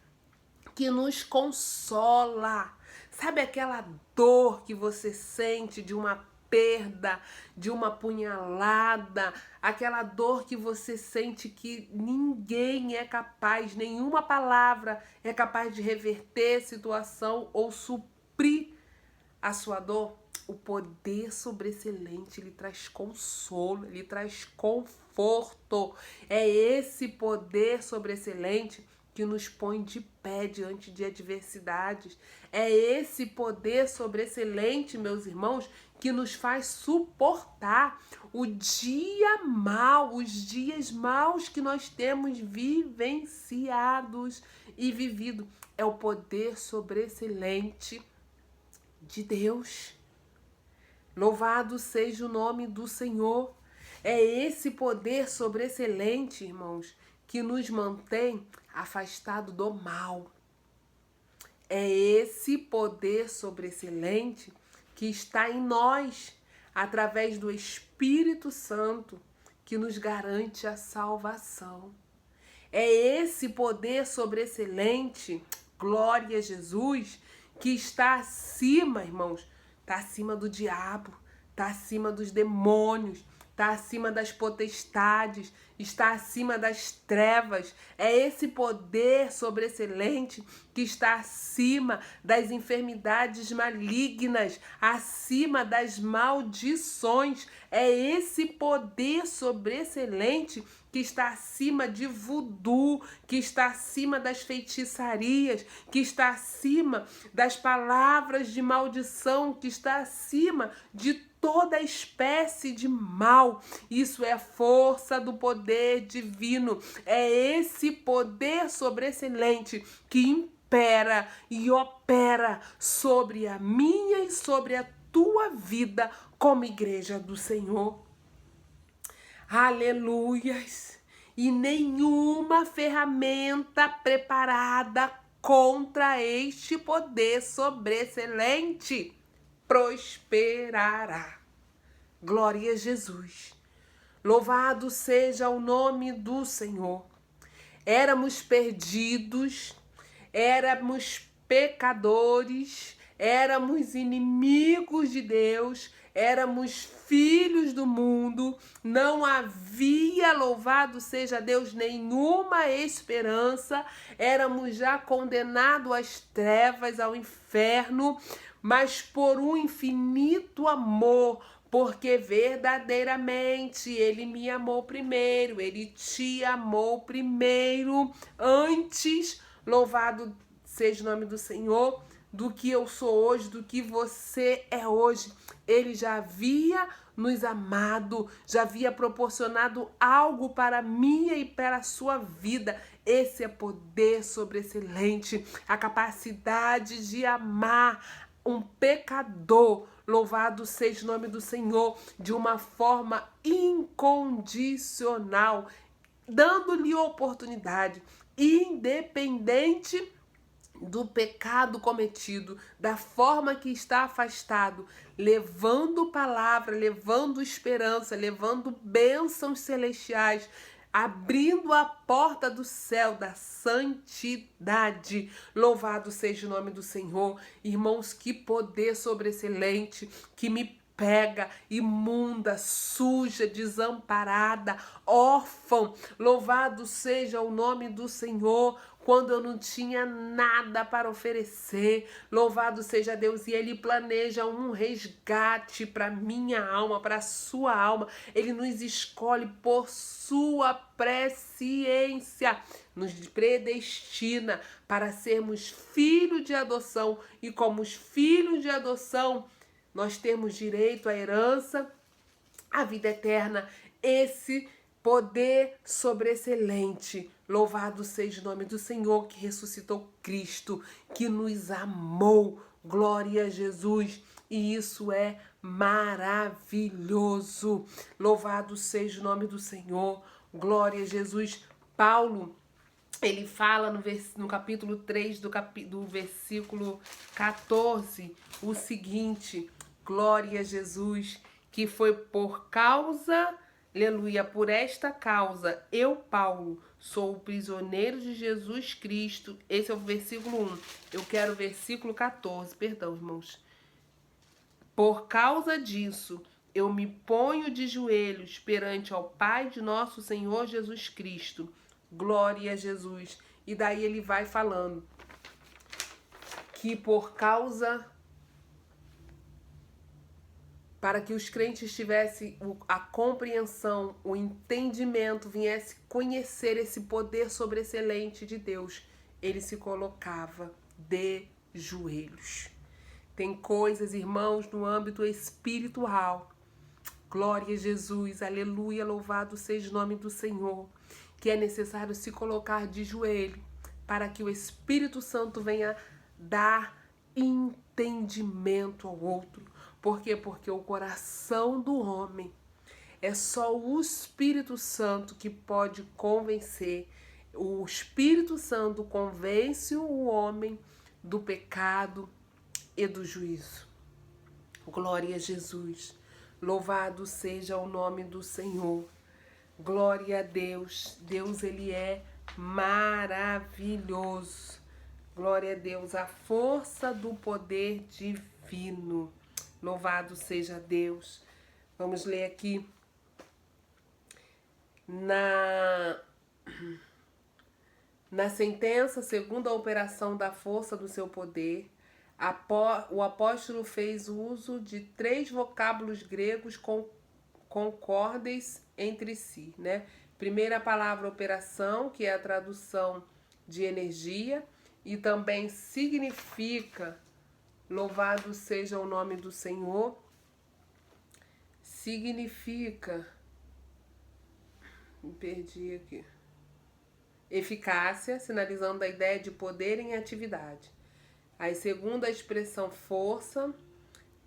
que nos consola. Sabe aquela dor que você sente de uma perda, de uma punhalada, aquela dor que você sente que ninguém é capaz, nenhuma palavra é capaz de reverter a situação ou suprir a sua dor? O poder sobreexcelente, ele traz consolo, ele traz conforto. É esse poder sobreexcelente que nos põe de pé diante de adversidades. É esse poder sobreexcelente, meus irmãos, que nos faz suportar o dia mau, os dias maus que nós temos vivenciados e vivido. É o poder sobreexcelente de Deus. Louvado seja o nome do Senhor. É esse poder sobreexcelente, irmãos, que nos mantém afastado do mal. É esse poder sobreexcelente que está em nós, através do Espírito Santo, que nos garante a salvação. É esse poder sobreexcelente, glória a Jesus, que está acima, irmãos, está acima do diabo, está acima dos demônios, está acima das potestades, está acima das trevas. É esse poder sobreexcelente que está acima das enfermidades malignas, acima das maldições. É esse poder sobreexcelente que está acima de voodoo, que está acima das feitiçarias, que está acima das palavras de maldição, que está acima de toda espécie de mal. Isso é a força do poder divino. É esse poder sobreexcelente que impera e opera sobre a minha e sobre a tua vida como igreja do Senhor. Aleluias! E nenhuma ferramenta preparada contra este poder sobreexcelente prosperará. Glória a Jesus. Louvado seja o nome do Senhor. Éramos perdidos, éramos pecadores, éramos inimigos de Deus, éramos filhos do mundo, não havia, louvado seja Deus, nenhuma esperança, éramos já condenados às trevas, ao inferno, mas por um infinito amor, porque verdadeiramente Ele me amou primeiro, Ele te amou primeiro, antes, louvado seja o nome do Senhor, do que eu sou hoje, do que você é hoje. Ele já havia nos amado, já havia proporcionado algo para a minha e para a sua vida. Esse é poder sobreexcelente, a capacidade de amar um pecador, louvado seja o nome do Senhor, de uma forma incondicional, dando-lhe oportunidade, independente do pecado cometido, da forma que está afastado, levando palavra, levando esperança, levando bênçãos celestiais, abrindo a porta do céu da santidade. Louvado seja o nome do Senhor. Irmãos, que poder sobreexcelente que me pega, imunda, suja, desamparada, órfão. Louvado seja o nome do Senhor. quando eu não tinha nada para oferecer. Louvado seja Deus. E Ele planeja um resgate para minha alma, para a sua alma. Ele nos escolhe por sua presciência, nos predestina para sermos filhos de adoção. E como os filhos de adoção, nós temos direito à herança, à vida eterna, esse poder sobreexcelente. Louvado seja o nome do Senhor, que ressuscitou Cristo, que nos amou. Glória a Jesus. E isso é maravilhoso. Louvado seja o nome do Senhor. Glória a Jesus. Paulo, ele fala no capítulo 3 do versículo 14 o seguinte: glória a Jesus, que foi por causa, aleluia, por esta causa, eu, Paulo, sou o prisioneiro de Jesus Cristo. Esse é o versículo 1. Eu quero o versículo 14, perdão, irmãos. Por causa disso, eu me ponho de joelhos perante ao Pai de nosso Senhor Jesus Cristo. Glória a Jesus. E daí ele vai falando que por causa, para que os crentes tivessem a compreensão, o entendimento, viesse conhecer esse poder sobreexcelente de Deus, ele se colocava de joelhos. Tem coisas, irmãos, no âmbito espiritual. Glória a Jesus, aleluia, louvado seja o nome do Senhor, que é necessário se colocar de joelho para que o Espírito Santo venha dar entendimento ao outro. Por quê? Porque o coração do homem é só o Espírito Santo que pode convencer. O Espírito Santo convence o homem do pecado e do juízo. Glória a Jesus. Louvado seja o nome do Senhor. Glória a Deus. Deus, ele é maravilhoso. Glória a Deus. A força do poder divino. Louvado seja Deus. Vamos ler aqui na sentença, segundo a operação da força do seu poder, o apóstolo fez uso de 3 vocábulos gregos concordem entre si, né? Primeira palavra, operação, que é a tradução de energia, e também significa, louvado seja o nome do Senhor, significa, me perdi aqui, eficácia, sinalizando a ideia de poder em atividade. Aí, segundo a expressão força,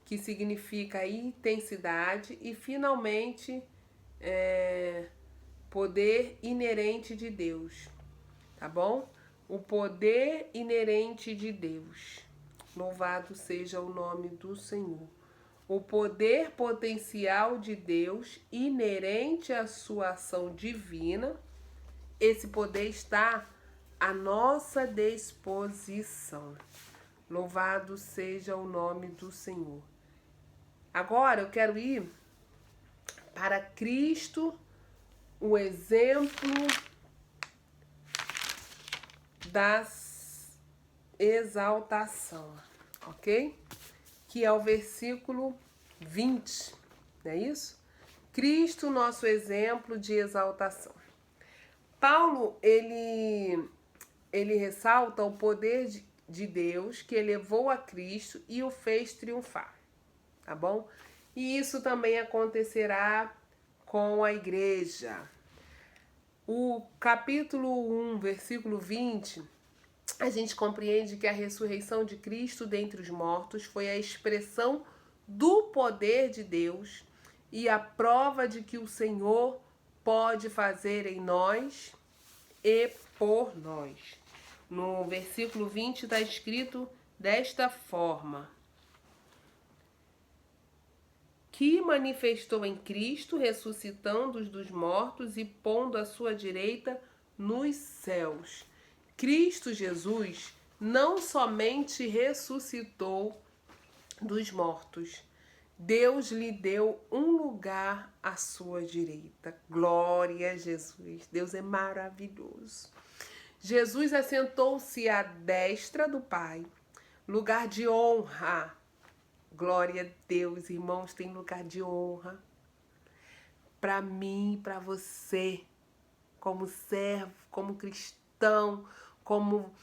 que significa intensidade, e finalmente poder inerente de Deus, tá bom? O poder inerente de Deus. Louvado seja o nome do Senhor. O poder potencial de Deus inerente à sua ação divina. Esse poder está à nossa disposição. Louvado seja o nome do Senhor. Agora eu quero ir para Cristo, o exemplo da exaltação, ok? Que é o versículo 20, não é isso? Cristo, nosso exemplo de exaltação. Paulo, ele ressalta o poder de Deus que elevou a Cristo e o fez triunfar, tá bom? E isso também acontecerá com a igreja. O capítulo 1, versículo 20, a gente compreende que a ressurreição de Cristo dentre os mortos foi a expressão do poder de Deus e a prova de que o Senhor pode fazer em nós e por nós. No versículo 20 está escrito desta forma: que manifestou em Cristo, ressuscitando-os dos mortos e pondo à sua direita nos céus. Cristo Jesus não somente ressuscitou dos mortos, Deus lhe deu um lugar à sua direita. Glória a Jesus. Deus é maravilhoso. Jesus assentou-se à destra do Pai, lugar de honra. Glória a Deus, irmãos, tem lugar de honra para mim, para você, como servo, como cristão, como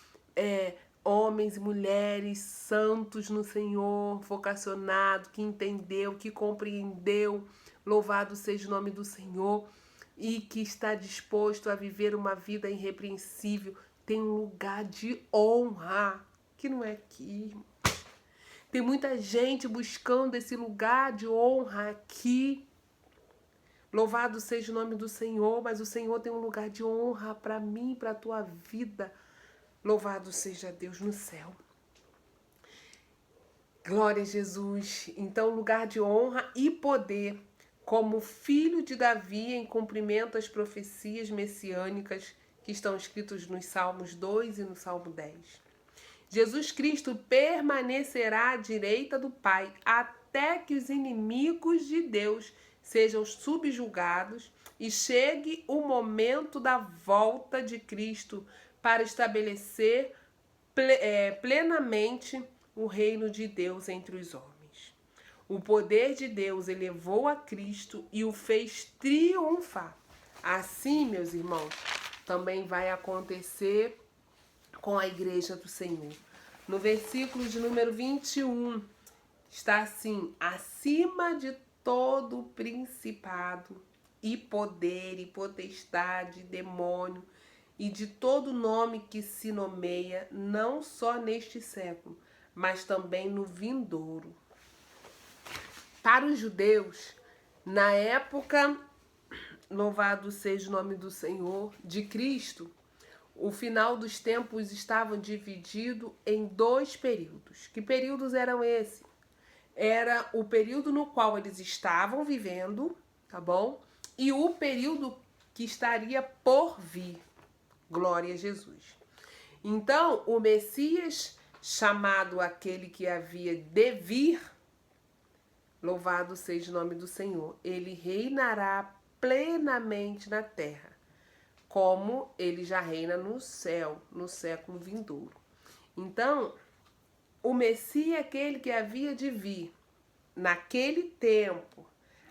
homens e mulheres santos no Senhor, vocacionado, que entendeu, que compreendeu. Louvado seja o nome do Senhor e que está disposto a viver uma vida irrepreensível. Tem um lugar de honra, que não é aqui, irmão. Tem muita gente buscando esse lugar de honra aqui. Louvado seja o nome do Senhor, mas o Senhor tem um lugar de honra para mim, para a tua vida. Louvado seja Deus no céu. Glória a Jesus. Então, lugar de honra e poder, como filho de Davi, em cumprimento às profecias messiânicas que estão escritas nos Salmos 2 e no Salmo 10. Jesus Cristo permanecerá à direita do Pai até que os inimigos de Deus sejam subjugados e chegue o momento da volta de Cristo para estabelecer plenamente o reino de Deus entre os homens. O poder de Deus elevou a Cristo e o fez triunfar. Assim, meus irmãos, também vai acontecer com a igreja do Senhor. No versículo de número 21, está assim: acima de todo principado e poder e potestade, demônio e de todo nome que se nomeia, não só neste século, mas também no vindouro. Para os judeus, na época, louvado seja o nome do Senhor, de Cristo, o final dos tempos estava dividido em 2 períodos. Que períodos eram esses? Era o período no qual eles estavam vivendo, tá bom? E o período que estaria por vir. Glória a Jesus. Então, o Messias, chamado aquele que havia de vir, louvado seja o nome do Senhor, ele reinará plenamente na terra, como ele já reina no céu, no século vindouro. Então, o Messias é aquele que havia de vir. Naquele tempo,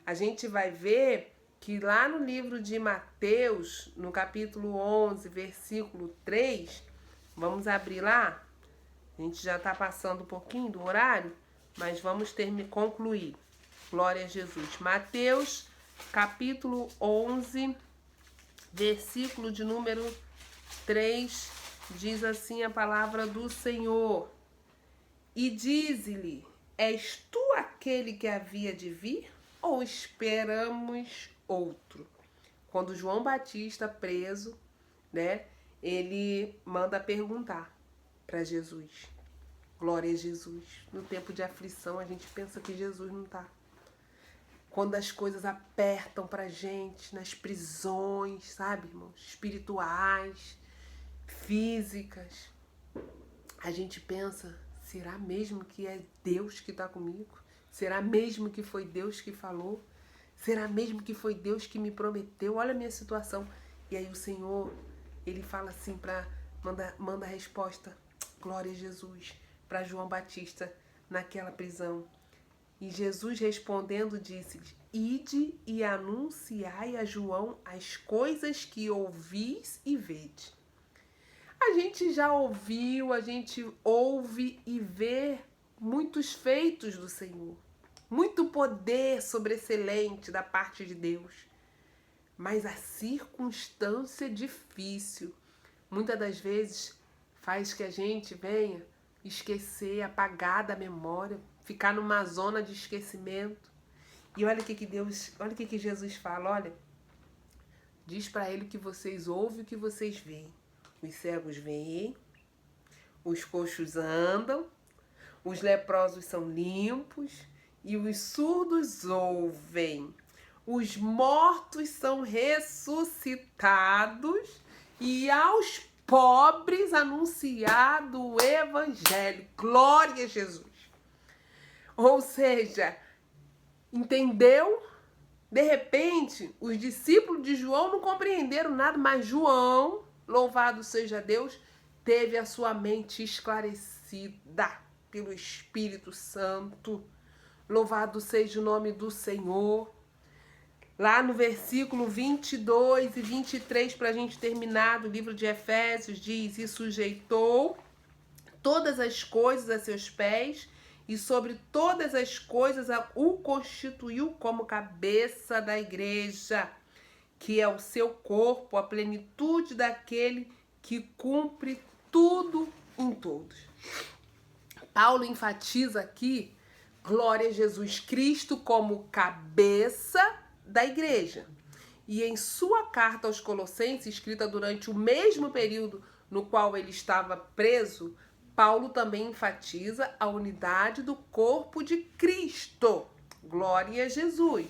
a gente vai ver que lá no livro de Mateus, no capítulo 11, versículo 3, vamos abrir lá? A gente já está passando um pouquinho do horário, mas vamos concluir. Glória a Jesus. Mateus, capítulo 11, versículo de número 3, diz assim a palavra do Senhor. E diz-lhe: és tu aquele que havia de vir, ou esperamos outro? Quando João Batista, preso, né, ele manda perguntar para Jesus. Glória a Jesus. No tempo de aflição, a gente pensa que Jesus não está. Quando as coisas apertam pra gente, nas prisões, sabe, irmãos? Espirituais, físicas, a gente pensa: será mesmo que é Deus que está comigo? Será mesmo que foi Deus que falou? Será mesmo que foi Deus que me prometeu? Olha a minha situação. E aí o Senhor, ele fala assim, manda a resposta, glória a Jesus, para João Batista naquela prisão. E Jesus respondendo disse-lhes: ide e anunciai a João as coisas que ouvis e vede. A gente já ouviu, a gente ouve e vê muitos feitos do Senhor. Muito poder sobreexcelente da parte de Deus. Mas a circunstância difícil, muitas das vezes, faz que a gente venha esquecer, apagar da memória, ficar numa zona de esquecimento. E olha o que Deus, olha o que Jesus fala, olha. Diz para ele o que vocês ouvem e o que vocês veem. Os cegos veem, os coxos andam, os leprosos são limpos e os surdos ouvem. Os mortos são ressuscitados e aos pobres anunciado o evangelho. Glória a Jesus. Ou seja, entendeu? De repente, os discípulos de João não compreenderam nada, mas João, louvado seja Deus, teve a sua mente esclarecida pelo Espírito Santo. Louvado seja o nome do Senhor. Lá no versículo 22 e 23, para a gente terminar, do livro de Efésios, diz: e sujeitou todas as coisas a seus pés, e sobre todas as coisas o constituiu como cabeça da igreja, que é o seu corpo, a plenitude daquele que cumpre tudo em todos. Paulo enfatiza aqui, glória a Jesus Cristo, como cabeça da igreja. E em sua carta aos Colossenses, escrita durante o mesmo período no qual ele estava preso, Paulo também enfatiza a unidade do corpo de Cristo. Glória a Jesus.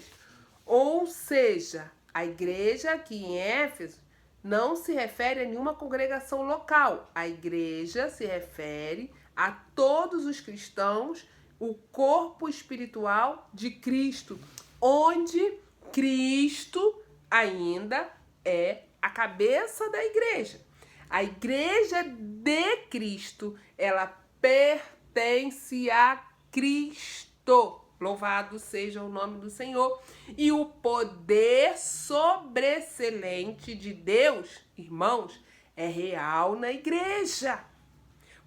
Ou seja, a igreja aqui em Éfeso não se refere a nenhuma congregação local. A igreja se refere a todos os cristãos, o corpo espiritual de Cristo, onde Cristo ainda é a cabeça da igreja. A igreja de Cristo, ela pertence a Cristo. Louvado seja o nome do Senhor. E o poder sobreexcelente de Deus, irmãos, é real na igreja.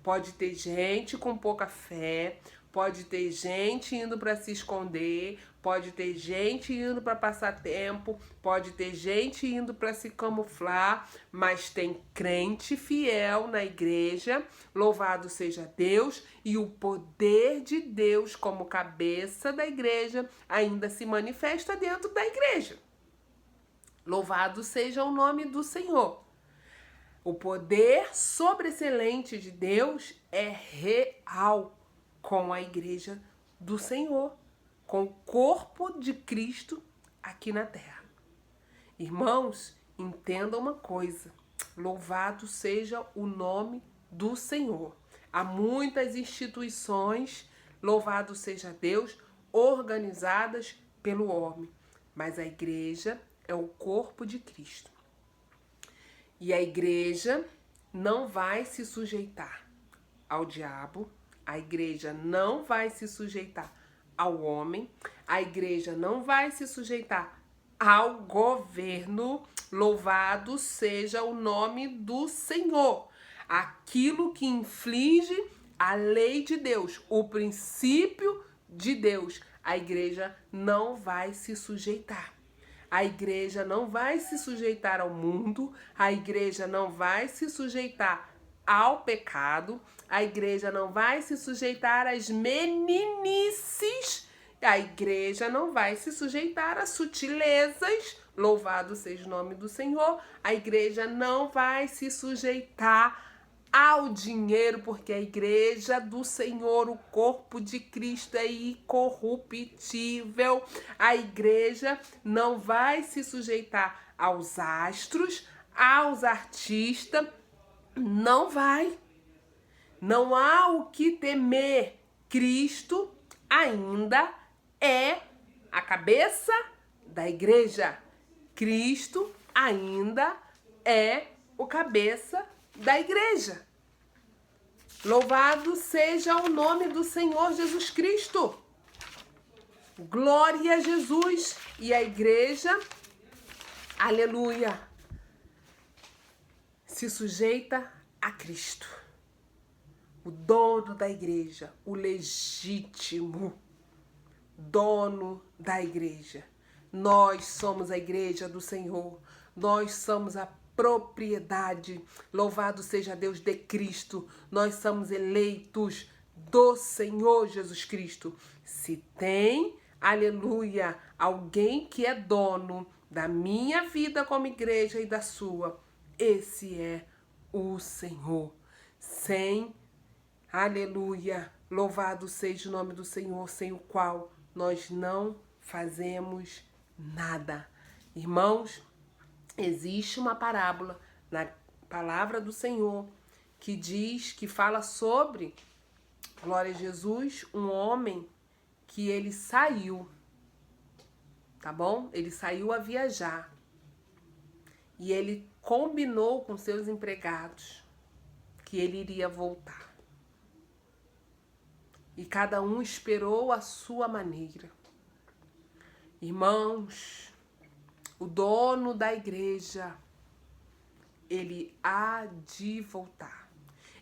Pode ter gente com pouca fé, pode ter gente indo para se esconder, pode ter gente indo para passar tempo, pode ter gente indo para se camuflar, mas tem crente fiel na igreja, louvado seja Deus, e o poder de Deus como cabeça da igreja ainda se manifesta dentro da igreja. Louvado seja o nome do Senhor. O poder sobreexcelente de Deus é real com a igreja do Senhor, com o corpo de Cristo aqui na terra. Irmãos, entendam uma coisa: louvado seja o nome do Senhor. Há muitas instituições, louvado seja Deus, organizadas pelo homem, mas a igreja é o corpo de Cristo. E a igreja não vai se sujeitar ao diabo, a igreja não vai se sujeitar ao homem, a igreja não vai se sujeitar ao governo, louvado seja o nome do Senhor. Aquilo que inflige a lei de Deus, o princípio de Deus, a igreja não vai se sujeitar. A igreja não vai se sujeitar ao mundo, a igreja não vai se sujeitar ao pecado, a igreja não vai se sujeitar às meninices, a igreja não vai se sujeitar às sutilezas, louvado seja o nome do Senhor, a igreja não vai se sujeitar ao dinheiro, porque a igreja do Senhor, o corpo de Cristo, é incorruptível. A igreja não vai se sujeitar aos astros, aos artistas, não vai. Não há o que temer. Cristo ainda é a cabeça da igreja. Cristo ainda é o cabeça da igreja. Louvado seja o nome do Senhor Jesus Cristo. Glória a Jesus. E a igreja, aleluia, se sujeita a Cristo, o dono da igreja, o legítimo dono da igreja. Nós somos a igreja do Senhor, nós somos a propriedade, louvado seja Deus, de Cristo, nós somos eleitos do Senhor Jesus Cristo. Se tem, aleluia, alguém que é dono da minha vida como igreja e da sua, esse é o Senhor. Sem, aleluia, louvado seja o nome do Senhor, sem o qual nós não fazemos nada. Irmãos, existe uma parábola na palavra do Senhor que diz, que fala sobre, glória a Jesus, um homem que ele saiu, tá bom? Ele saiu a viajar. E ele combinou com seus empregados que ele iria voltar. E cada um esperou a sua maneira. Irmãos, o dono da igreja, ele há de voltar.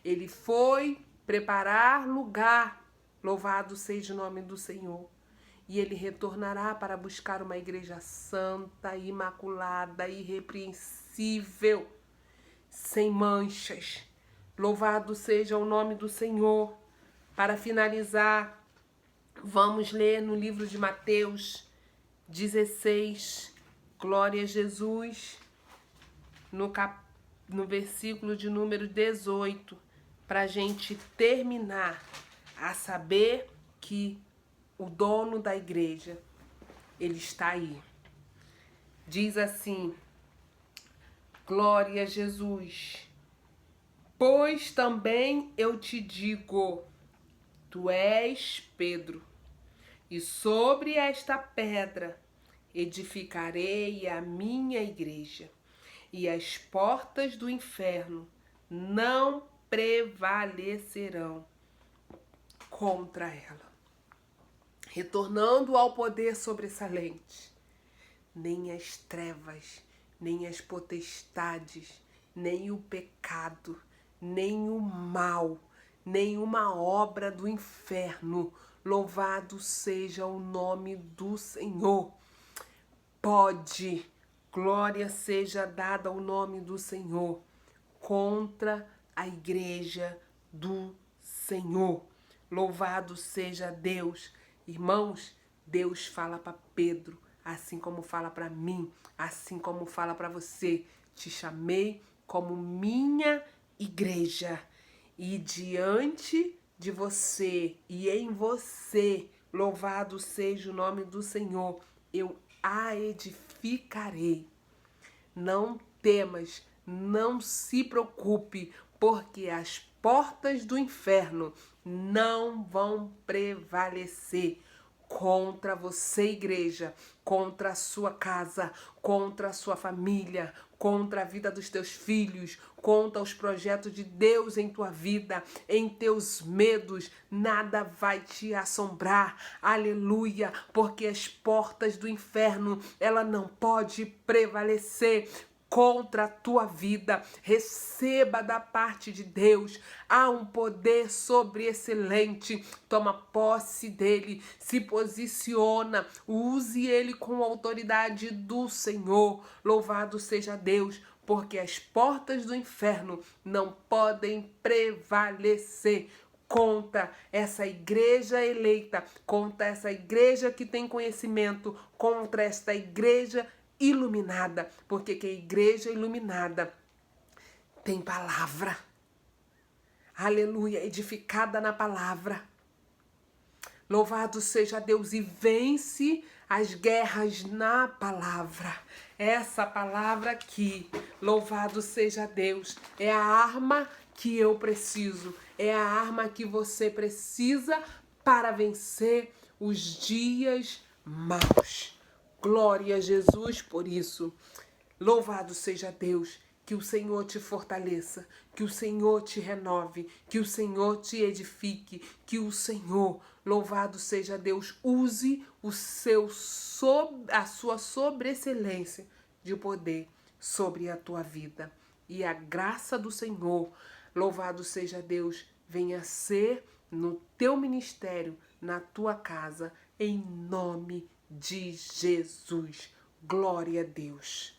Ele foi preparar lugar, louvado seja o nome do Senhor. E ele retornará para buscar uma igreja santa, imaculada, irrepreensível, sem manchas. Louvado seja o nome do Senhor. Para finalizar, vamos ler no livro de Mateus 16, glória a Jesus, no versículo de número 18, para a gente terminar a saber que o dono da igreja, ele está aí. Diz assim, glória a Jesus. Pois também eu te digo, tu és Pedro, e sobre esta pedra edificarei a minha igreja, e as portas do inferno não prevalecerão contra ela. Retornando ao poder sobressalente, nem as trevas, nem as potestades, nem o pecado, nem o mal, nenhuma obra do inferno, louvado seja o nome do Senhor, pode, glória seja dada ao nome do Senhor, contra a igreja do Senhor. Louvado seja Deus. Irmãos, Deus fala para Pedro, assim como fala para mim, assim como fala para você. Te chamei como minha igreja. E diante de você e em você, louvado seja o nome do Senhor, eu a edificarei. Não temas, não se preocupe, porque as portas do inferno não vão prevalecer contra você, igreja, contra a sua casa, contra a sua família, contra a vida dos teus filhos, contra os projetos de Deus em tua vida, em teus medos, nada vai te assombrar, aleluia, porque as portas do inferno, ela não pode prevalecer contra a tua vida. Receba da parte de Deus. Há um poder sobreexcelente. Toma posse dele. Se posiciona. Use ele com a autoridade do Senhor. Louvado seja Deus. Porque as portas do inferno não podem prevalecer contra essa igreja eleita, contra essa igreja que tem conhecimento, contra esta igreja iluminada, porque que a igreja iluminada tem palavra, aleluia, edificada na palavra. Louvado seja Deus, e vence as guerras na palavra. Essa palavra aqui, louvado seja Deus, é a arma que eu preciso, é a arma que você precisa para vencer os dias maus. Glória a Jesus por isso. Louvado seja Deus, que o Senhor te fortaleça, que o Senhor te renove, que o Senhor te edifique, que o Senhor, louvado seja Deus, use a sua sobreexcelência de poder sobre a tua vida. E a graça do Senhor, louvado seja Deus, venha ser no teu ministério, na tua casa, em nome de Jesus. Glória a Deus.